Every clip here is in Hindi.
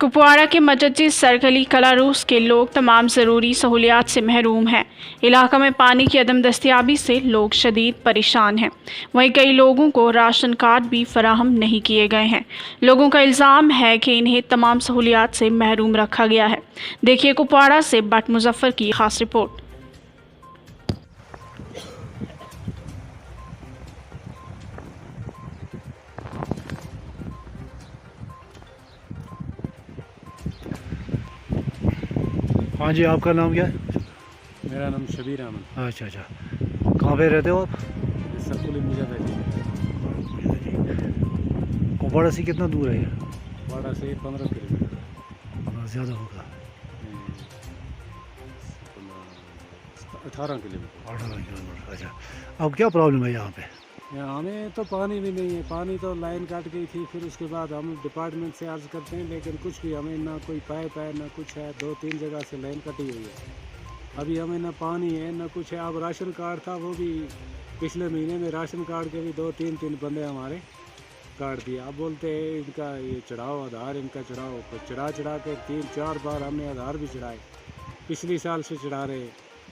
कुपवाड़ा के मजज्जी सरगली कलारूस के लोग तमाम ज़रूरी सहूलियात से महरूम हैं। इलाका में पानी की अदम दस्तियाबी से लोग शदीद परेशान हैं। वहीं कई लोगों को राशन कार्ड भी फराहम नहीं किए गए हैं। लोगों का इल्ज़ाम है कि इन्हें तमाम सहूलियात से महरूम रखा गया है। देखिए कुपवाड़ा से बट मुजफ्फर की खास रिपोर्ट। हाँ जी, आपका नाम क्या है? मेरा नाम शबीर अहमद। अच्छा, कहाँ पे रहते हो आप? सरकुल मुजफ्फर जी। कुपवाड़ा से कितना दूर है ये? कुपवाड़ा से 15 किलोमीटर। ज़्यादा होगा। 18 किलोमीटर। 18 किलोमीटर। अच्छा, अब क्या प्रॉब्लम है यहाँ पे? यहाँ हमें तो पानी भी नहीं है। पानी तो लाइन काट गई थी, फिर उसके बाद हम डिपार्टमेंट से अर्ज़ करते हैं, लेकिन कुछ भी हमें ना कोई पाइप है ना कुछ है। 2-3 जगह से लाइन कटी हुई है। अभी हमें ना पानी है ना कुछ है। अब राशन कार्ड था, वो भी पिछले महीने में राशन कार्ड के भी 2-3 बंदे हमारे काट दिए। अब बोलते हैं इनका ये चढ़ाओ आधार, इनका चढ़ाओ। चढ़ा के 3-4 बार हमने आधार भी चढ़ाए, पिछले साल से चढ़ा रहे।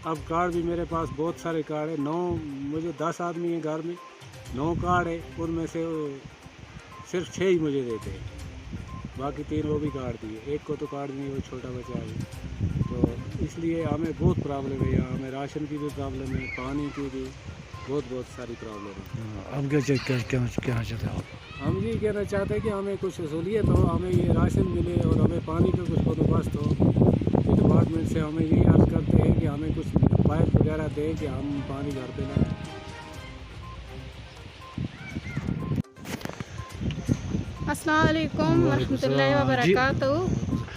अब कार्ड भी मेरे पास बहुत सारे कार्ड है। 9 मुझे 10 आदमी है घर में, 9 कार्ड है। उनमें से सिर्फ 6 ही मुझे देते हैं, बाकी 3 वो भी कार्ड दिए। एक को तो कार्ड नहीं, वो छोटा बच्चा है। तो इसलिए हमें बहुत प्रॉब्लम है यहाँ। हमें राशन की भी प्रॉब्लम है, पानी की भी बहुत सारी प्रॉब्लम है। अब क्या चाहते हो आप? हम ये कहना चाहते हैं कि हमें कुछ सहूलियत हो, हमें ये राशन मिले और हमें पानी का कुछ बंदोबस्त हो। डिपार्टमेंट से हमें यही अर्ज़ करते हैं कि हमें कुछ पाइप वगैरह दें कि हम पानी घर पे लाएँ। अस्सलाम वालेकुम रहमतुल्लाहि व बरकातहू।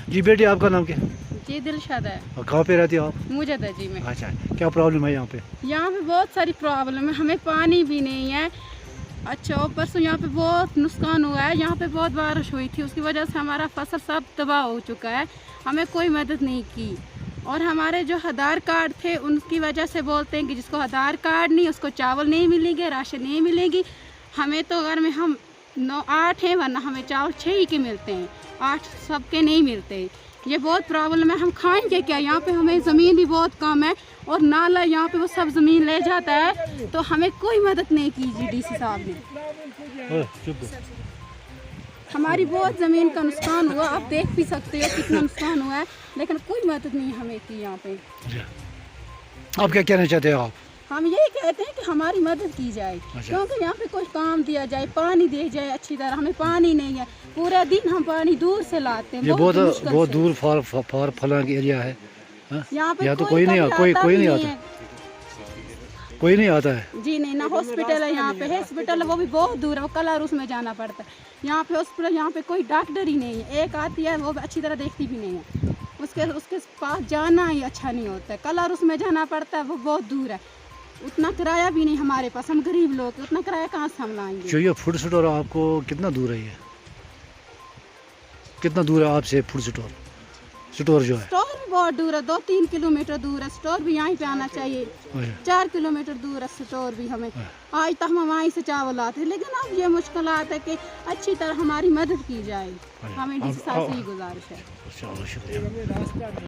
जी बेटी, आपका नाम क्या है? जी दिलशाद है। और कहाँ पे रहती हो आप? मुजद्दा जी में। अच्छा, क्या प्रॉब्लम है यहाँ पे? यहाँ पे बहुत सारी प्रॉब्लम है। हमें पानी भी नहीं है। अच्छा, ऊपर से यहाँ पे बहुत नुकसान हुआ है। यहाँ पे बहुत बारिश हुई थी, उसकी वजह से हमारा फसल सब तबाह हो चुका है। हमें कोई मदद नहीं की। और हमारे जो आधार कार्ड थे उनकी वजह से बोलते हैं कि जिसको आधार कार्ड नहीं उसको चावल नहीं मिलेंगे, राशन नहीं मिलेगी। हमें तो घर में हम 9-8 हैं, वरना हमें चावल 6 ही के मिलते हैं, 8 सबके नहीं मिलते। ये बहुत प्रॉब्लम है। हम खाएंगे क्या? यहाँ पे हमें ज़मीन भी बहुत कम है और नाला यहाँ पे वो सब ज़मीन ले जाता है, तो हमें कोई मदद नहीं की डीसी साहब ने। हमारी बहुत ज़मीन का नुकसान हुआ, आप देख भी सकते हो कितना नुकसान हुआ है, लेकिन कोई मदद नहीं हमें की यहाँ पे। आप क्या कहना चाहते हो आप? हम यही कहते हैं कि हमारी मदद की जाए। क्योंकि यहाँ पे कोई काम दिया जाए, पानी दिया जाए अच्छी तरह। हमें पानी नहीं है, पूरा दिन हम पानी दूर से लाते हैं। ये बहुत दूर फार फलांग एरिया है। यहाँ पे तो कोई नहीं आता कोई नहीं आता है। जी नहीं, ना हॉस्पिटल है यहाँ पे। हॉस्पिटल वो भी बहुत दूर है, वो कलारूस में जाना पड़ता है। यहाँ पे हॉस्पिटल, यहाँ पे कोई डॉक्टर ही नहीं है। एक आती है, वो अच्छी तरह देखती भी नहीं है। उसके पास जाना ही अच्छा नहीं होता है। कलारूस में जाना पड़ता है, वो बहुत दूर है। उतना किराया भी नहीं हमारे पास, हम गरीब लोग, उतना किराया कहाँ से हम लाएंगे? जो ये फूड स्टोर आपको कितना दूर है? ये कितना दूर है आपसे फूड स्टोर जो है? स्टोर भी बहुत दूर है, 2-3 किलोमीटर दूर है। स्टोर भी यहीं पे आना चाहिए। 4 किलोमीटर दूर है स्टोर भी। हमें आज तक हम वहीं से चावल लाते हैं, लेकिन अब ये मुश्किल है कि अच्छी तरह हमारी मदद की जाए। हमें डीसी साहब से ही गुजारिश है। शुक्रिया।